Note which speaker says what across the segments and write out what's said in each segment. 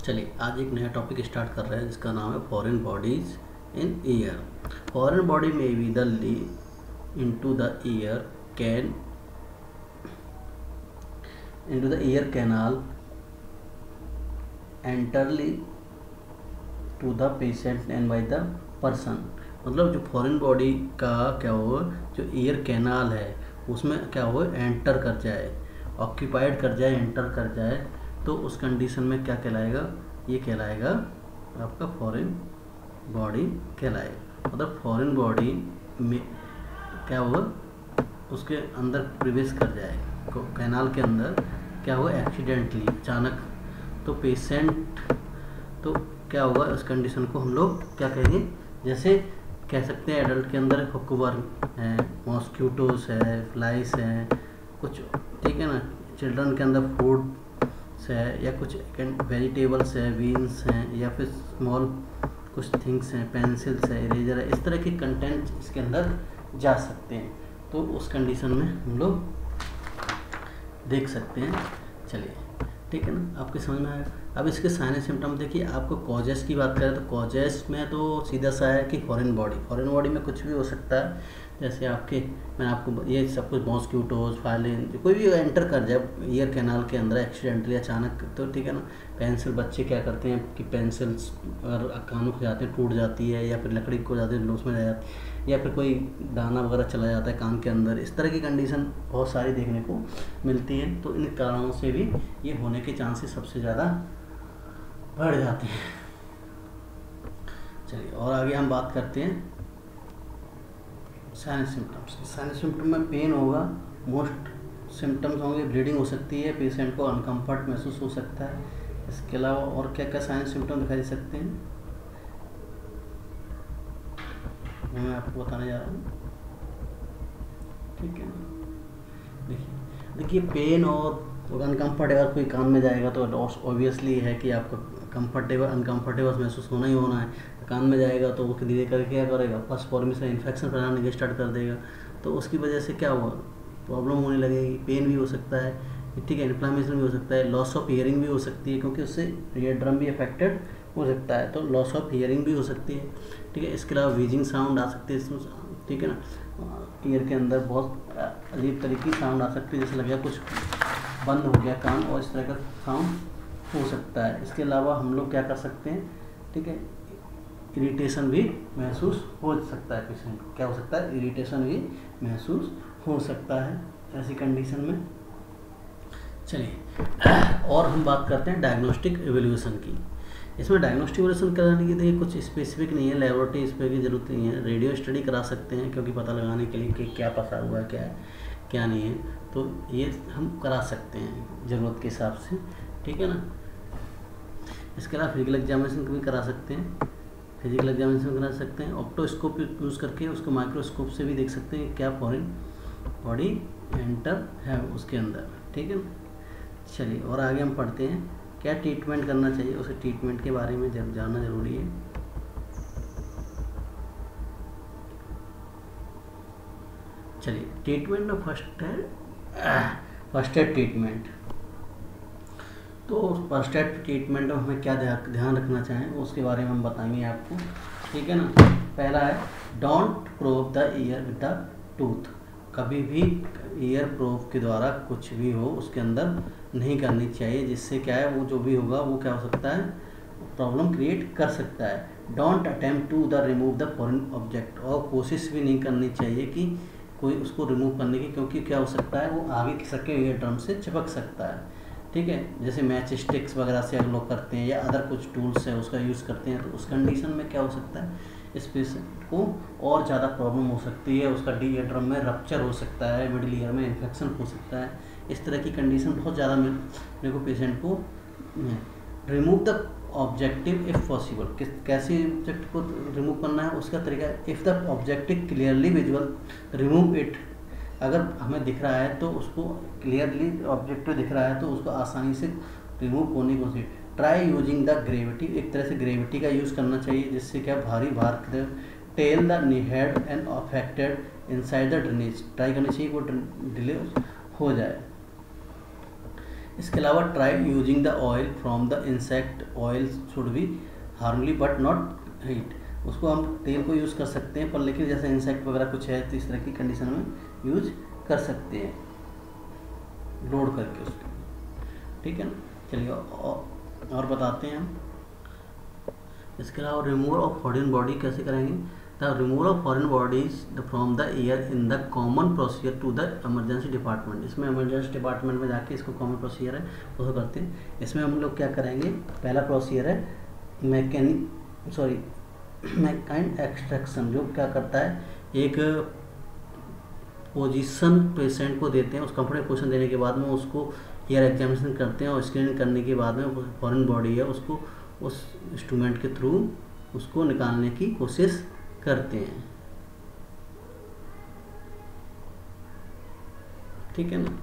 Speaker 1: चलिए आज एक नया टॉपिक स्टार्ट कर रहे हैं जिसका नाम है foreign bodies in ear. Foreign body में be the lee into the ear can into the ear canal entirely to the patient and by the person. मतलब जो फॉरेन बॉडी का क्या हो, जो ईयर कैनाल है उसमें क्या हो, एंटर कर जाए, ऑक्यूपाइड कर जाए, एंटर कर जाए, तो उस कंडीशन में क्या कहलाएगा, ये कहलाएगा आपका फॉरेन बॉडी कहलाएगा। मतलब फॉरेन बॉडी में क्या हो, उसके अंदर प्रवेश कर जाए कैनाल के अंदर, क्या हो, एक्सीडेंटली, अचानक, तो पेशेंट, तो क्या होगा, उस कंडीशन को हम लोग क्या कहेंगे, जैसे कह सकते हैं एडल्ट के अंदर हुकवर्म है, मॉस्क्यूटोस है, फ्लाइस है, कुछ, ठीक है ना, चिल्ड्रन के अंदर फूड है, या कुछ वेजिटेबल्स है, बीन्स हैं, या फिर स्मॉल कुछ थिंग्स हैं, पेंसिल्स है, इरेजर है, इस तरह के कंटेंट इसके अंदर जा सकते हैं। तो उस कंडीशन में हम लोग देख सकते हैं। चलिए ठीक है ना, आपके समझ में आएगा। अब इसके साइन एंड सिम्टम देखिए। आपको कॉजेस की बात करें तो कॉजेस में तो सीधा सा है कि फॉरेन बॉडी में कुछ भी हो सकता है। जैसे आपके, मैं आपको ये सब कुछ मॉस्क्यूटोज, फाइलिन, कोई भी एंटर कर जाए ईयर कैनाल के अंदर एक्सीडेंटली, अचानक, तो ठीक है ना। पेंसिल, बच्चे क्या करते हैं कि पेंसिल्स अगर कानों को जाते हैं टूट जाती है, या फिर लकड़ी को जाते हैं लूज में रह जाती है, या फिर कोई दाना वगैरह चला जाता है कान के अंदर। इस तरह की कंडीशन बहुत सारी देखने को मिलती है। तो इन कारणों से भी ये होने के चांसेस सबसे ज़्यादा बढ़ जाते हैं। चलिए और आगे हम बात करते हैं साइन सिम्टम्स। साइन सिम्टम में पेन होगा, मोस्ट सिम्टम्स होंगे, ब्लीडिंग हो सकती है, पेशेंट को अनकम्फर्ट महसूस हो सकता है। इसके अलावा और क्या क्या साइन सिम्टम दिखाई दे सकते हैं, मैं आपको बताने जा रहा हूँ, ठीक है ना। देखिए पेन और अनकम्फर्टेबल, कोई कान में जाएगा तो ऑब्वियसली है कि आपको कंफर्टेबल अनकम्फर्टेबल महसूस होना ही होना है। कान में जाएगा तो वो धीरे करके क्या करेगा, फर्स्ट फॉर्म से इन्फेक्शन फैलाने स्टार्ट कर देगा, तो उसकी वजह से क्या हुआ, प्रॉब्लम होने लगेगी। पेन भी हो सकता है, ठीक है, इन्फ्लामेशन भी हो सकता है, लॉस ऑफ हियरिंग भी हो सकती है, क्योंकि उससे ईयर ड्रम भी अफेक्टेड हो सकता है, तो लॉस ऑफ हियरिंग भी हो सकती है, ठीक है। इसके अलावा वीजिंग साउंड आ सकती है इसमें, ठीक है ना, ईयर के अंदर बहुत अजीब तरीके की साउंड आ सकती है, जैसे लगेगा कुछ बंद हो गया कान, और इस तरह का साउंड हो सकता है। इसके अलावा हम लोग क्या कर सकते हैं, ठीक है, इरिटेशन भी महसूस हो सकता है, पेशेंट को क्या हो सकता है, इरिटेशन भी महसूस हो सकता है ऐसी कंडीशन में। चलिए और हम बात करते हैं डायग्नोस्टिक एवेल्यूएशन की। इसमें डायग्नोस्टिक एवेल्यूएशन कराने की देखिए कुछ स्पेसिफिक नहीं है, लेबोरेटरी इस पर की जरूरत नहीं है, रेडियो स्टडी करा सकते हैं, क्योंकि पता लगाने के लिए कि क्या पसा हुआ है, क्या है क्या नहीं है, तो ये हम करा सकते हैं ज़रूरत के हिसाब से, ठीक है ना। इसके अलावा फिजिकल एग्जामिनेशन भी करा सकते हैं, फिजिकल एग्जामिनेशन करा सकते हैं, ऑप्टोस्कोप यूज़ करके उसको माइक्रोस्कोप से भी देख सकते हैं क्या फॉरेन बॉडी एंटर है उसके अंदर, ठीक है ना। चलिए और आगे हम पढ़ते हैं क्या ट्रीटमेंट करना चाहिए, उसे ट्रीटमेंट के बारे में जानना जरूरी है। चलिए ट्रीटमेंट में फर्स्ट एड ट्रीटमेंट। तो फर्स्ट एड ट्रीटमेंट में हमें क्या ध्यान रखना चाहें उसके बारे में हम बताएंगे आपको, ठीक है ना। पहला है don't probe the year with the tooth. कभी भी ईयर प्रोब के द्वारा कुछ भी हो उसके अंदर नहीं करनी चाहिए, जिससे क्या है, वो जो भी होगा वो क्या हो सकता है, प्रॉब्लम क्रिएट कर सकता है। Don't attempt to the remove the foreign object. और कोशिश भी नहीं करनी चाहिए कि कोई उसको रिमूव करने की, क्योंकि क्या हो सकता है, वो आगे सके ईयर ड्रम से चिपक सकता है, ठीक है। जैसे मैच स्टिक्स वगैरह से अगर लोग करते हैं, या अदर कुछ टूल्स है उसका यूज़ करते हैं, तो उस कंडीशन में क्या हो सकता है, इस पेशेंट को और ज़्यादा प्रॉब्लम हो सकती है, उसका डी ईयर ड्रम में रप्चर हो सकता है, मिडिल ईयर में इन्फेक्शन हो सकता है। इस तरह की कंडीशन बहुत ज़्यादा मेरे को पेशेंट को। Remove the objective if possible. कैसे ऑब्जेक्ट को रिमूव करना है उसका तरीका, if the objective clearly visual remove it. अगर हमें दिख रहा है तो उसको क्लियरली ऑब्जेक्टिव दिख रहा है तो उसको आसानी से रिमूव होने की कोशिश। Try using the gravity. एक तरह से ग्रेविटी का यूज़ करना चाहिए, जिससे क्या भारी भार tell the head and affected inside the drainage. Try करनी चाहिए वो डिले हो जाए। इसके अलावा try using the oil from the insect oil should be harmless but not heat. उसको हम तेल को यूज़ कर सकते हैं, पर लेकिन जैसे इंसेक्ट वगैरह कुछ है तो इस तरह की कंडीशन में यूज कर सकते हैं लोड करके उसको, ठीक है ना। चलिए और बताते हैं हम। इसके अलावा रिमूवल ऑफ फॉरेन बॉडी कैसे करेंगे। The removal of foreign bodies from the air in the common procedure to the emergency department. इसमें इमरजेंसी डिपार्टमेंट में जाके इसको कॉमन प्रोसीजर है उसको करते हैं। इसमें हम लोग क्या करेंगे, पहला प्रोसीजर है मैकेनिकल एक्सट्रैक्शन, जो क्या करता है एक पोजीशन पेशेंट को देते हैं, उस कंफर्टेबल पोजीशन देने के बाद में उसको एयर एग्जामिनेशन करते हैं और स्क्रीनिंग करने के बाद में फॉरेन बॉडी है उसको उस इंस्ट्रूमेंट के थ्रू उसको निकालने की कोशिश करते हैं, ठीक है ना।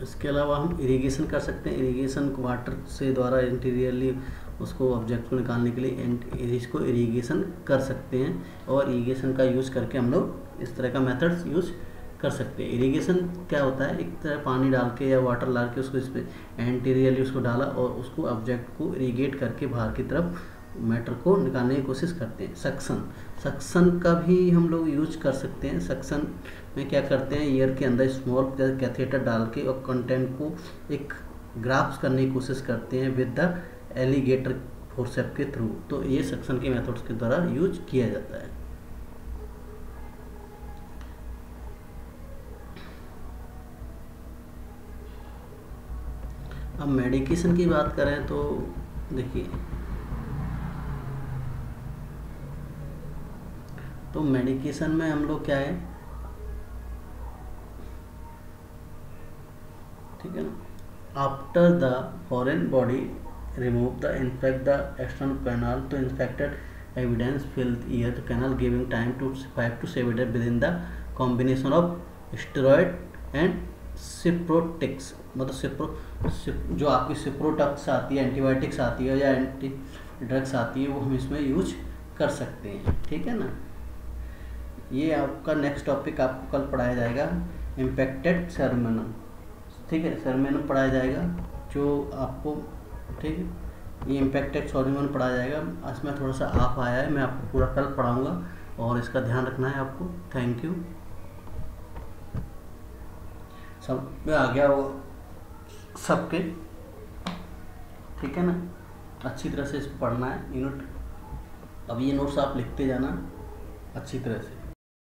Speaker 1: इसके अलावा हम इरिगेशन कर सकते हैं। इरिगेशन वाटर से द्वारा इंटीरियरली उसको ऑब्जेक्ट को निकालने के लिए इसको इरिगेशन कर सकते हैं, और इरिगेशन का यूज़ करके हम लोग इस तरह का मेथड्स यूज़ कर सकते हैं। इरिगेशन क्या होता है, एक तरह पानी डाल के या वाटर डाल के उसको इस पर एंटीरियरली उसको डाला और उसको ऑब्जेक्ट को इरिगेट करके बाहर की तरफ मैटर को निकालने की कोशिश करते हैं। सक्शन का भी हम लोग यूज कर सकते हैं। सक्शन में क्या करते हैं, ईयर के अंदर स्मॉल कैथेटर डाल के और कंटेंट को एक ग्राफ्स करने की कोशिश करते हैं विद द एलिगेटर फोर्सेप के थ्रू। तो ये सक्शन के मेथड्स के द्वारा यूज किया जाता है। अब मेडिकेशन की बात करें तो देखिए, तो मेडिकेशन में हम लोग क्या है, ठीक है ना, after the foreign body remove the infect the external canal तो infected evidence fill ear the canal giving time to 5 to 7 days with in the combination of steroid and ciprotics. मतलब जो आपकी सिप्रोटक्स आती है, एंटीबायोटिक्स आती है या एंटी ड्रग्स आती है, वो हम इसमें यूज कर सकते हैं, ठीक है ना। ये आपका नेक्स्ट टॉपिक आपको कल पढ़ाया जाएगा, इम्पैक्टेड सेरेमनम, ठीक है, सेरेमनम पढ़ाया जाएगा जो आपको, ठीक है, ये इम्पैक्टेड सेरेमनम पढ़ाया जाएगा। इसमें थोड़ा सा ऑफ आया है, मैं आपको पूरा कल पढ़ाऊँगा और इसका ध्यान रखना है आपको। Thank you. सब में आ गया वो सबके, ठीक है ना, अच्छी तरह से इसको पढ़ना है यूनिट। अब ये नोट्स आप लिखते जाना अच्छी तरह से।